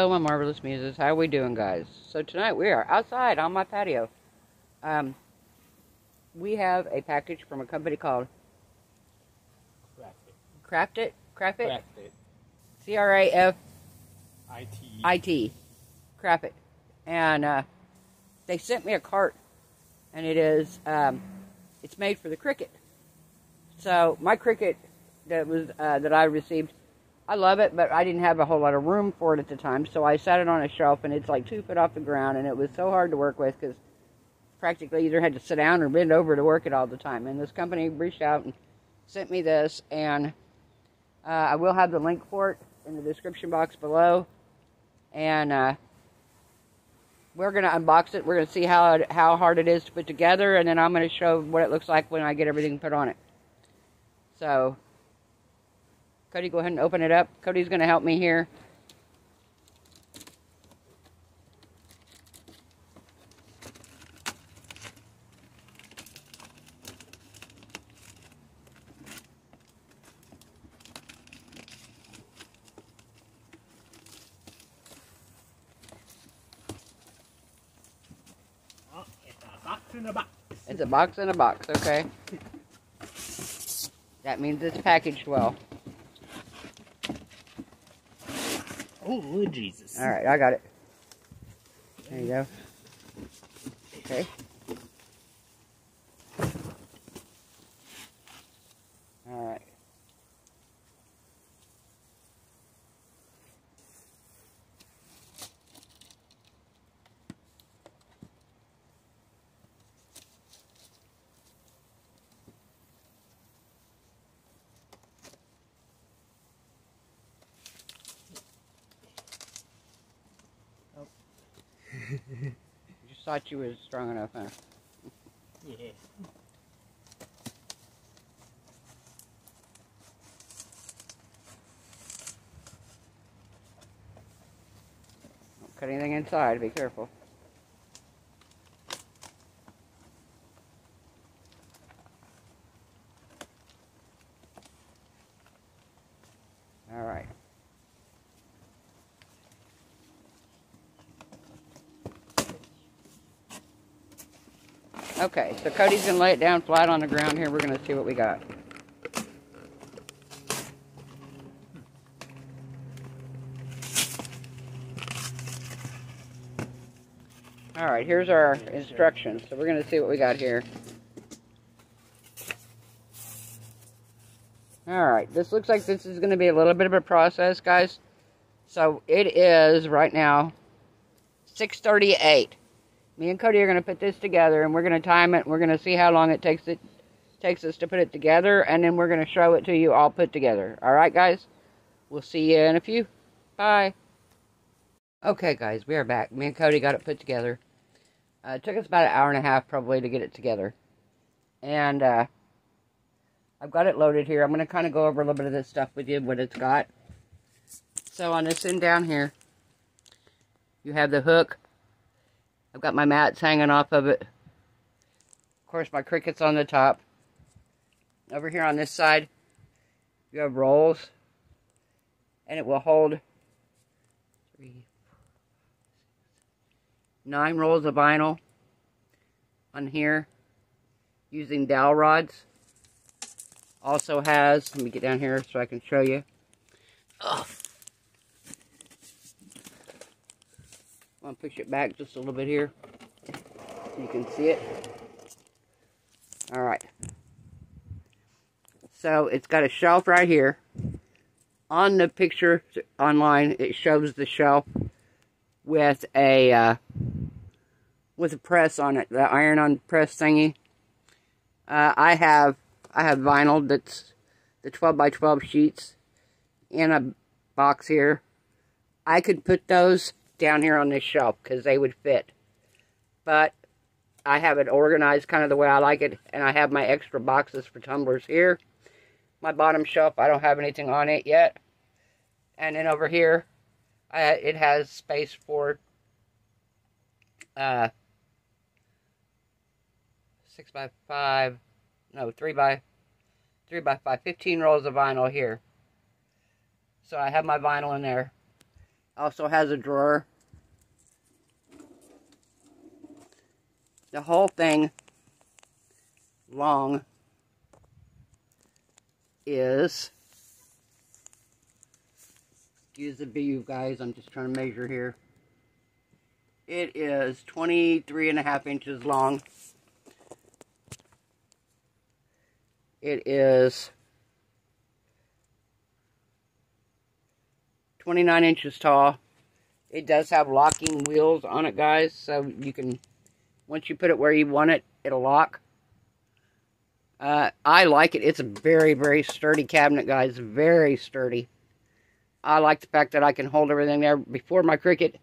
Hello, my marvelous muses. How are we doing, guys? So tonight we are outside on my patio. We have a package from a company called Crafit. Crafit. C-R-A-F-I-T. Crafit. And they sent me a cart, and it is it's made for the Cricut. So my Cricut that I received, I love it, but I didn't have a whole lot of room for it at the time, so I sat it on a shelf, and it's like 2 foot off the ground, and it was so hard to work with because practically either had to sit down or bend over to work it all the time. And this company reached out and sent me this, and I will have the link for it in the description box below, and we're going to unbox it. We're going to see how hard it is to put together, and then I'm going to show what it looks like when I get everything put on it. So, Cody, go ahead and open it up. Cody's going to help me here. Oh, it's a box in a box. It's a box in a box, okay? That means it's packaged well. Oh, Jesus. Alright, I got it. There you go. Okay. Alright. Just thought you was strong enough, huh? Yeah. Don't cut anything inside, be careful. Alright. Okay, so Cody's going to lay it down flat on the ground here. We're going to see what we got. Alright, here's our instructions. So we're going to see what we got here. Alright, this looks like this is going to be a little bit of a process, guys. So it is, right now, 6:38. Me and Cody are going to put this together, and we're going to time it. We're going to see how long it takes us to put it together, and then we're going to show it to you all put together. All right, guys? We'll see you in a few. Bye. Okay, guys, we are back. Me and Cody got it put together. It took us about an hour and a half, probably, to get it together. And I've got it loaded here. I'm going to kind of go over a little bit of this stuff with you, what it's got. So on this end down here, you have the hook. I've got my mats hanging off of it. Of course, my Cricut's on the top. Over here on this side, you have rolls. And it will hold 9 rolls of vinyl on here using dowel rods. Also has, let me get down here so I can show you. Ugh. I'm going to push it back just a little bit here so you can see it. Alright. So it's got a shelf right here. On the picture online, it shows the shelf with a press on it, the iron-on press thingy. I have vinyl that's the 12 by 12 sheets in a box here. I could put those down here on this shelf because they would fit, but I have it organized kind of the way I like it, and I have my extra boxes for tumblers here. My bottom shelf, I don't have anything on it yet, and then over here it has space for 3 by 5, 15 rolls of vinyl here. So I have my vinyl in there. Also has a drawer. The whole thing long is, excuse the view guys, I'm just trying to measure here. It is 23.5 inches long. It is 29 inches tall. It does have locking wheels on it, guys, so you can, once you put it where you want it, it'll lock. I like it. It's a very, very sturdy cabinet, guys. Very sturdy. I like the fact that I can hold everything there. Before my Cricut,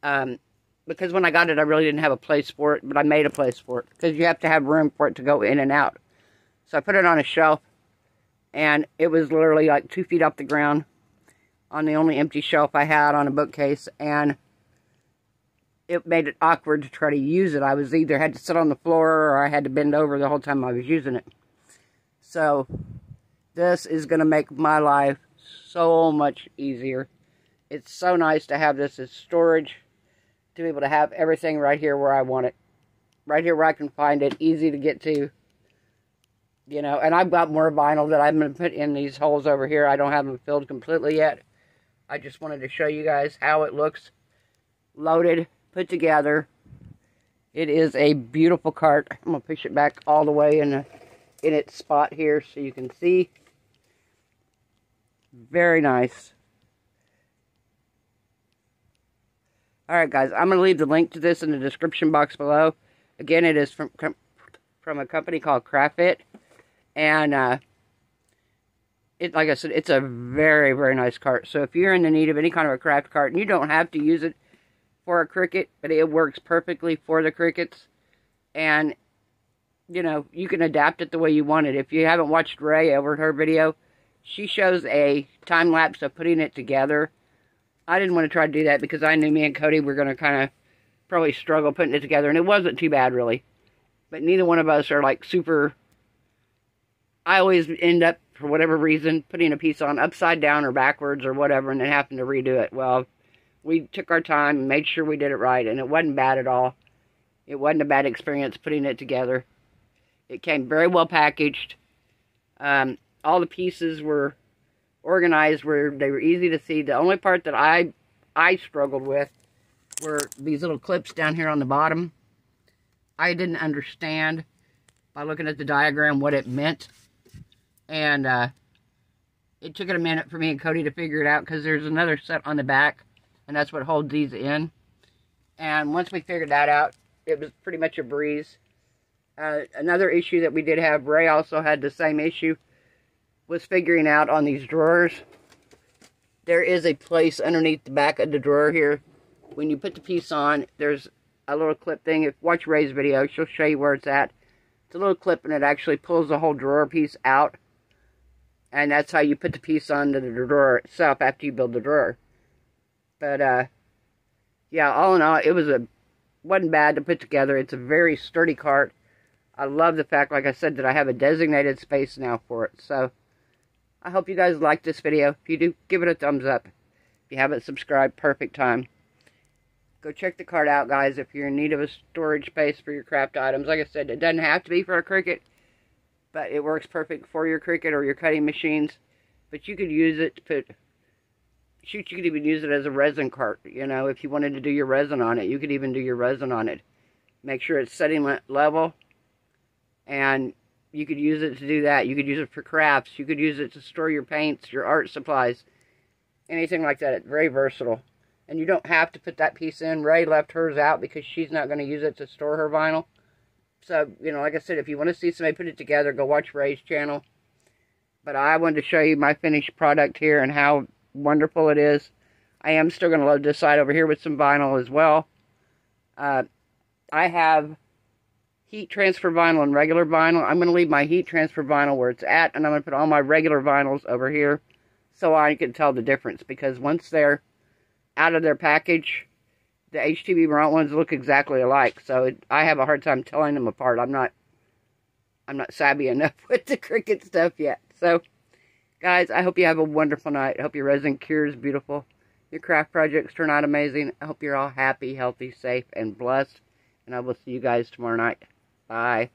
because when I got it, I really didn't have a place for it, but I made a place for it, because you have to have room for it to go in and out. So I put it on a shelf, and it was literally like 2 feet off the ground on the only empty shelf I had on a bookcase, and it made it awkward to try to use it. I was either had to sit on the floor or I had to bend over the whole time I was using it. So this is going to make my life so much easier. It's so nice to have this as storage, to be able to have everything right here where I want it. Right here where I can find it, easy to get to. You know, and I've got more vinyl that I'm going to put in these holes over here. I don't have them filled completely yet. I just wanted to show you guys how it looks loaded, put together. It is a beautiful cart. I'm going to push it back all the way in its spot here so you can see. Very nice. Alright guys, I'm going to leave the link to this in the description box below. Again, it is from a company called Crafit. And like I said, it's a very, very nice cart. So if you're in the need of any kind of a craft cart, and you don't have to use it for a Cricut, but it works perfectly for the Cricuts. And, you know, you can adapt it the way you want it. If you haven't watched Ray over her video, she shows a time-lapse of putting it together. I didn't want to try to do that because I knew me and Cody were going to kind of probably struggle putting it together. And it wasn't too bad, really. But neither one of us are, like, super... I always end up, for whatever reason, putting a piece on upside down or backwards or whatever, and then having to redo it. Well, we took our time and made sure we did it right, and it wasn't bad at all. It wasn't a bad experience putting it together. It came very well packaged. All the pieces were organized where they were easy to see. The only part that I struggled with were these little clips down here on the bottom. I didn't understand, by looking at the diagram, what it meant. And it took it a minute for me and Cody to figure it out, because there's another set on the back, and that's what holds these in. And once we figured that out, it was pretty much a breeze. Another issue that we did have, Ray also had the same issue, was figuring out on these drawers. There is a place underneath the back of the drawer here. When you put the piece on, there's a little clip thing. If you watch Ray's video, she'll show you where it's at. It's a little clip, and it actually pulls the whole drawer piece out. And that's how you put the piece onto the drawer itself after you build the drawer. But, yeah, all in all, it wasn't bad to put together. It's a very sturdy cart. I love the fact, like I said, that I have a designated space now for it. So, I hope you guys liked this video. If you do, give it a thumbs up. If you haven't subscribed, perfect time. Go check the cart out, guys, if you're in need of a storage space for your craft items. Like I said, it doesn't have to be for a Cricut, but it works perfect for your Cricut or your cutting machines. But you could use it to put... Shoot, you could even use it as a resin cart. You know, if you wanted to do your resin on it, you could even do your resin on it. Make sure it's setting level. And you could use it to do that. You could use it for crafts. You could use it to store your paints, your art supplies. Anything like that. It's very versatile. And you don't have to put that piece in. Ray left hers out because she's not going to use it to store her vinyl. So, you know, like I said, if you want to see somebody put it together, go watch Ray's channel. But I wanted to show you my finished product here and how wonderful it is. I am still going to load this side over here with some vinyl as well. I have heat transfer vinyl and regular vinyl. I'm going to leave my heat transfer vinyl where it's at, and I'm going to put all my regular vinyls over here so I can tell the difference. Because once they're out of their package, the HTV Mount ones look exactly alike. So I have a hard time telling them apart. I'm not savvy enough with the Cricut stuff yet. So, guys, I hope you have a wonderful night. I hope your resin cures beautiful. your craft projects turn out amazing. I hope you're all happy, healthy, safe, and blessed. And I will see you guys tomorrow night. Bye.